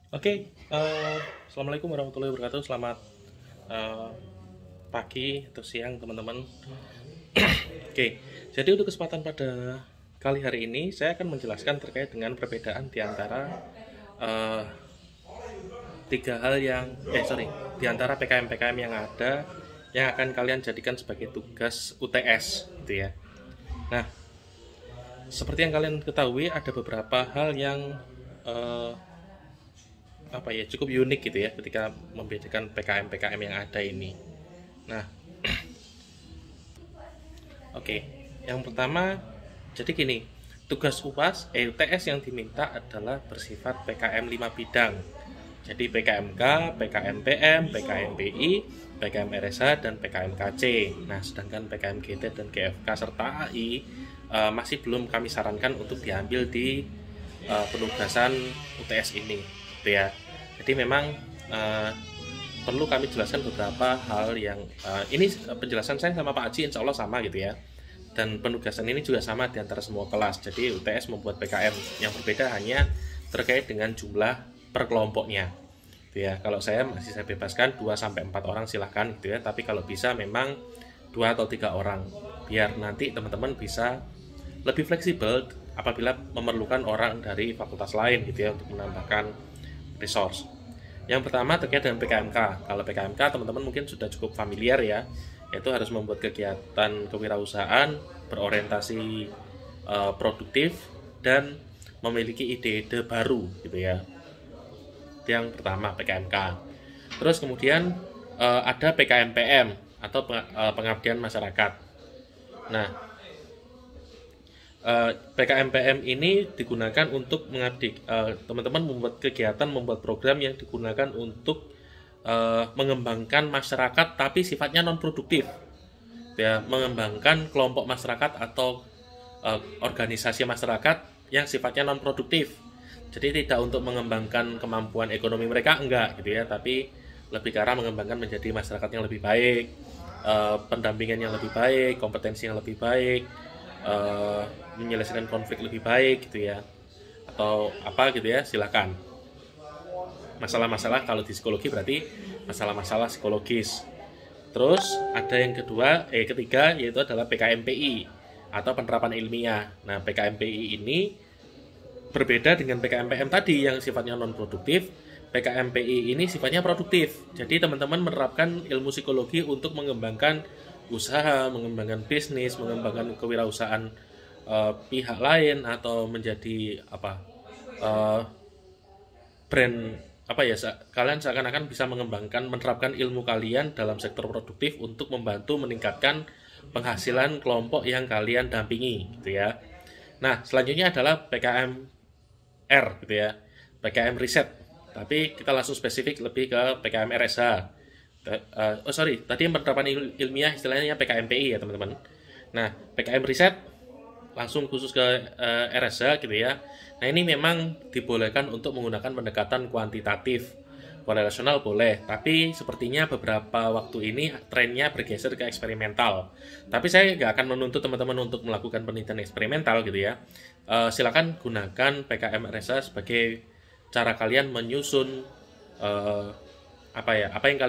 Oke, assalamualaikum warahmatullahi wabarakatuh. Selamat eh, pagi atau siang teman-teman. Oke, jadi untuk kesempatan pada kali hari ini saya akan menjelaskan terkait dengan perbedaan di antara eh, tiga hal yang di antara PKM-PKM yang ada yang akan kalian jadikan sebagai tugas UTS, gitu ya. Nah, seperti yang kalian ketahui ada beberapa hal yang eh, cukup unik gitu ya ketika membedakan PKM-PKM yang ada ini. Nah, oke. Yang pertama, jadi gini, tugas UTS yang diminta adalah bersifat PKM 5 bidang. Jadi PKMK, PKMPM, PKMPI, PKM RSH, dan PKMKC. Nah, sedangkan PKMGT dan GFK serta AI masih belum kami sarankan untuk diambil di penugasan UTS ini, gitu ya. Jadi memang uh, perlu kami jelaskan beberapa hal yang ini penjelasan saya sama Pak Aji insya Allah sama gitu ya, dan penugasan ini juga sama di antara semua kelas. Jadi UTS membuat PKM yang berbeda hanya terkait dengan jumlah per kelompoknya gitu ya. Kalau saya masih saya bebaskan 2 sampai 4 orang silahkan gitu ya, tapi kalau bisa memang 2 atau 3 orang biar nanti teman-teman bisa lebih fleksibel apabila memerlukan orang dari fakultas lain gitu ya untuk menambahkan resource. Yang pertama terkait dengan PKMK. Kalau PKMK teman-teman mungkin sudah cukup familiar ya, yaitu harus membuat kegiatan kewirausahaan berorientasi produktif dan memiliki ide-ide baru gitu ya. Itu yang pertama PKMK. Terus kemudian ada PKMPM atau pengabdian masyarakat. Nah, PKMPM ini digunakan untuk mengabdi, teman-teman membuat kegiatan, membuat program yang digunakan untuk mengembangkan masyarakat tapi sifatnya non produktif ya, mengembangkan kelompok masyarakat atau organisasi masyarakat yang sifatnya non produktif. Jadi tidak untuk mengembangkan kemampuan ekonomi mereka, enggak gitu ya, tapi lebih ke arah mengembangkan menjadi masyarakat yang lebih baik, pendampingan yang lebih baik, kompetensi yang lebih baik, menyelesaikan konflik lebih baik gitu ya, atau apa gitu ya, silakan. Masalah-masalah kalau di psikologi berarti masalah-masalah psikologis. Terus ada yang ketiga yaitu adalah PKMPI atau penerapan ilmiah. Nah, PKMPI ini berbeda dengan PKMPM tadi yang sifatnya non produktif. PKMPI ini sifatnya produktif. Jadi teman-teman menerapkan ilmu psikologi untuk mengembangkan usaha, mengembangkan bisnis, mengembangkan kewirausahaan pihak lain, atau menjadi brand kalian seakan-akan bisa menerapkan ilmu kalian dalam sektor produktif untuk membantu meningkatkan penghasilan kelompok yang kalian dampingi gitu ya. Nah, selanjutnya adalah PKMR gitu ya, PKM riset, tapi kita langsung spesifik lebih ke PKM RSH. Tadi yang penerapan ilmiah istilahnya PKMPI ya teman-teman. Nah, PKM riset langsung khusus ke RSH gitu ya. Nah, ini memang dibolehkan untuk menggunakan pendekatan kuantitatif. Korelasional boleh, tapi sepertinya beberapa waktu ini trennya bergeser ke eksperimental. Tapi saya nggak akan menuntut teman-teman untuk melakukan penelitian eksperimental gitu ya. Silakan gunakan PKM RSH sebagai cara kalian menyusun apa yang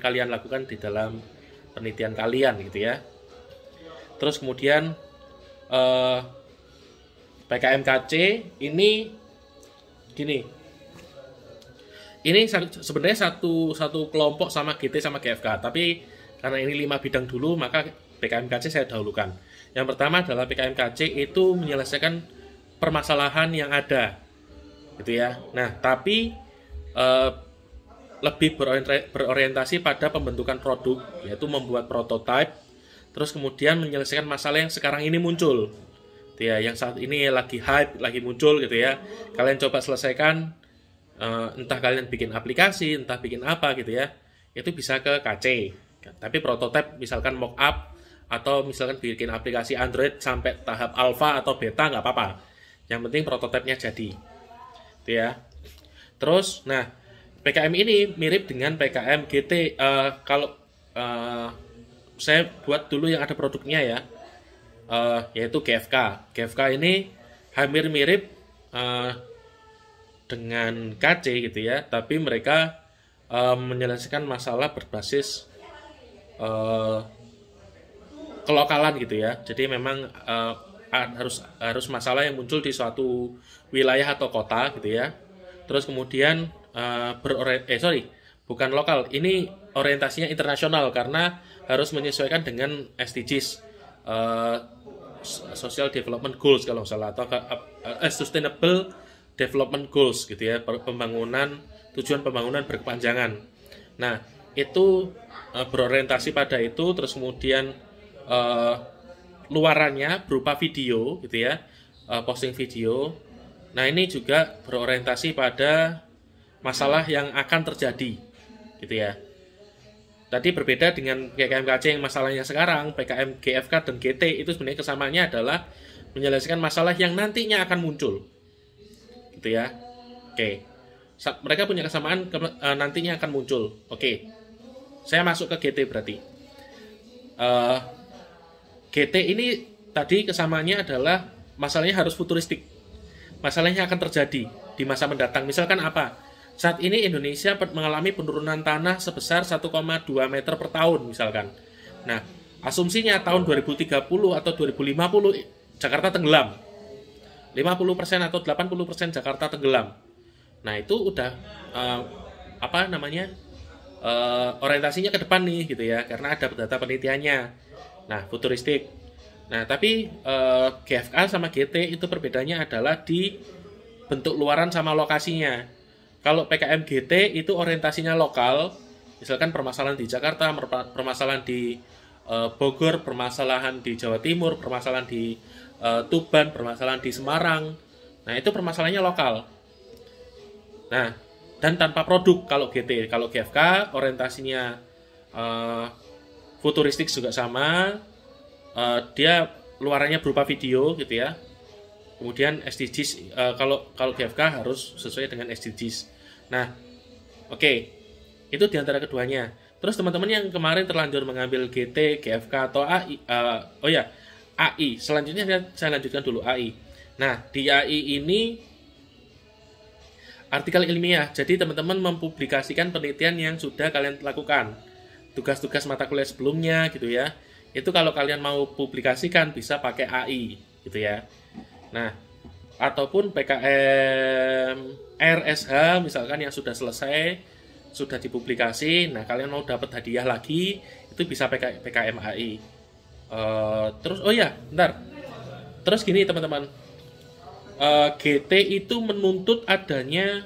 kalian lakukan di dalam penelitian kalian gitu ya. Terus kemudian PKMKC ini gini. Ini sebenarnya satu kelompok sama GT sama GFK, tapi karena ini 5 bidang dulu maka PKMKC saya dahulukan. Yang pertama adalah PKMKC itu menyelesaikan permasalahan yang ada gitu ya. Nah, tapi lebih berorientasi pada pembentukan produk, yaitu membuat prototype, terus kemudian menyelesaikan masalah yang sekarang ini muncul gitu ya, yang saat ini lagi hype, lagi muncul gitu ya. Kalian coba selesaikan, entah kalian bikin aplikasi, entah bikin apa gitu ya, itu bisa ke KC. Tapi prototype misalkan mockup, atau misalkan bikin aplikasi Android sampai tahap alpha atau beta nggak apa-apa, yang penting prototipenya jadi gitu ya. Terus nah, PKM ini mirip dengan PKM GT. Kalau saya buat dulu yang ada produknya ya, yaitu GFK. GFK ini hampir mirip dengan KC gitu ya, tapi mereka menyelesaikan masalah berbasis eh, kelokalan gitu ya. Jadi memang harus masalah yang muncul di suatu wilayah atau kota gitu ya. Terus kemudian bukan lokal. Ini orientasinya internasional karena harus menyesuaikan dengan SDGs, Social Development Goals kalau salah, atau Sustainable Development Goals gitu ya, tujuan pembangunan berkepanjangan. Nah, itu berorientasi pada itu, terus kemudian luarannya berupa video gitu ya, posting video. Nah, ini juga berorientasi pada masalah yang akan terjadi gitu ya. Tadi berbeda dengan PKMKC yang masalahnya sekarang, PKM GFK dan GT itu sebenarnya kesamaannya adalah menyelesaikan masalah yang nantinya akan muncul gitu ya. Oke, mereka punya kesamaan nantinya akan muncul. Oke, saya masuk ke GT berarti. GT ini tadi kesamaannya adalah masalahnya harus futuristik. Masalahnya akan terjadi di masa mendatang. Misalkan apa? Saat ini Indonesia mengalami penurunan tanah sebesar 1,2 meter per tahun misalkan. Nah, asumsinya tahun 2030 atau 2050 Jakarta tenggelam. 50% atau 80% Jakarta tenggelam. Nah, itu udah orientasinya ke depan nih gitu ya, karena ada data penelitiannya. Nah, futuristik. Nah, tapi GFK sama GT itu perbedaannya adalah di bentuk luaran sama lokasinya. Kalau PKM GT itu orientasinya lokal, misalkan permasalahan di Jakarta, permasalahan di Bogor, permasalahan di Jawa Timur, permasalahan di Tuban, permasalahan di Semarang. Nah, itu permasalahannya lokal. Nah, dan tanpa produk kalau GT. Kalau GFK orientasinya futuristik juga sama, dia luarannya berupa video gitu ya. Kemudian SDGs, kalau GFK harus sesuai dengan SDGs. Nah, oke, itu diantara keduanya. Terus teman-teman yang kemarin terlanjur mengambil GT, GFK atau AI, AI. Selanjutnya saya lanjutkan dulu AI. Nah, di AI ini artikel ilmiah. Jadi teman-teman mempublikasikan penelitian yang sudah kalian lakukan. Tugas-tugas mata kuliah sebelumnya gitu ya. Itu kalau kalian mau publikasikan bisa pakai AI gitu ya. Nah, ataupun PKM RSH misalkan yang sudah selesai, sudah dipublikasi, nah kalian mau dapat hadiah lagi, itu bisa PKM AI. Terus, terus gini teman-teman, GT itu menuntut adanya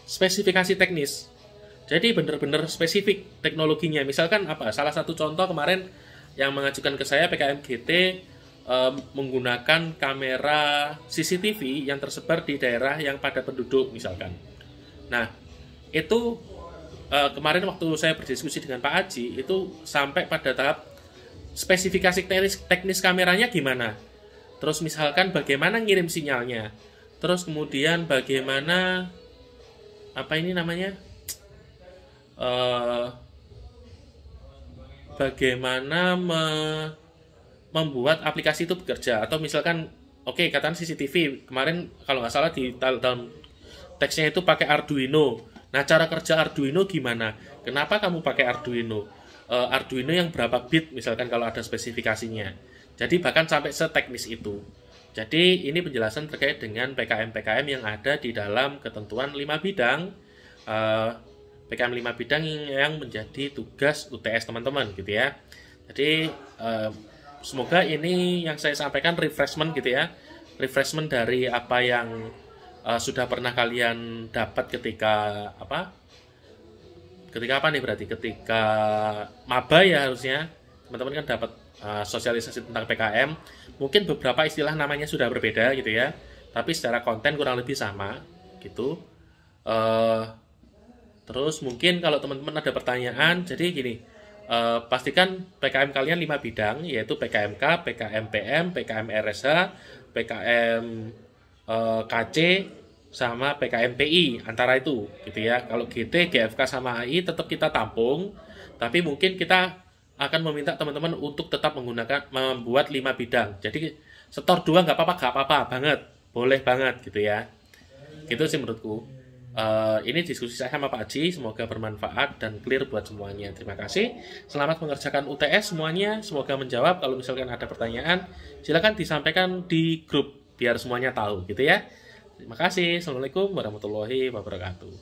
spesifikasi teknis. Jadi benar-benar spesifik teknologinya. Misalkan apa? Salah satu contoh kemarin yang mengajukan ke saya PKM GT menggunakan kamera CCTV yang tersebar di daerah yang padat penduduk misalkan. Nah, itu kemarin waktu saya berdiskusi dengan Pak Aji itu sampai pada tahap spesifikasi teknis kameranya gimana. Terus misalkan bagaimana ngirim sinyalnya. Terus kemudian bagaimana bagaimana membuat aplikasi itu bekerja. Atau misalkan katakan CCTV kemarin kalau nggak salah di dalam teksnya itu pakai Arduino. Nah, cara kerja Arduino gimana? Kenapa kamu pakai Arduino? Arduino yang berapa bit misalkan kalau ada spesifikasinya. Jadi bahkan sampai seteknis itu. Jadi ini penjelasan terkait dengan PKM-PKM yang ada di dalam ketentuan 5 bidang, PKM 5 bidang yang menjadi tugas UTS teman-teman gitu ya. Jadi semoga ini yang saya sampaikan refreshment gitu ya, refreshment dari apa yang sudah pernah kalian dapat ketika maba ya, harusnya teman-teman kan dapat sosialisasi tentang PKM. Mungkin beberapa istilah namanya sudah berbeda gitu ya, tapi secara konten kurang lebih sama gitu. Terus mungkin kalau teman-teman ada pertanyaan, jadi gini, pastikan PKM kalian 5 bidang, yaitu PKMK, PKMPM, PKM RSH, PKM KC, sama PKMPI, antara itu gitu ya. Kalau GT, GFK sama AI tetap kita tampung, tapi mungkin kita akan meminta teman-teman untuk tetap membuat 5 bidang. Jadi setor 2 nggak apa-apa banget, boleh banget gitu ya. Gitu sih menurutku. Ini diskusi saya sama Pak Haji, semoga bermanfaat dan clear buat semuanya. Terima kasih. Selamat mengerjakan UTS semuanya. Semoga menjawab. Kalau misalkan ada pertanyaan, silakan disampaikan di grup biar semuanya tahu gitu ya. Terima kasih. Assalamualaikum warahmatullahi wabarakatuh.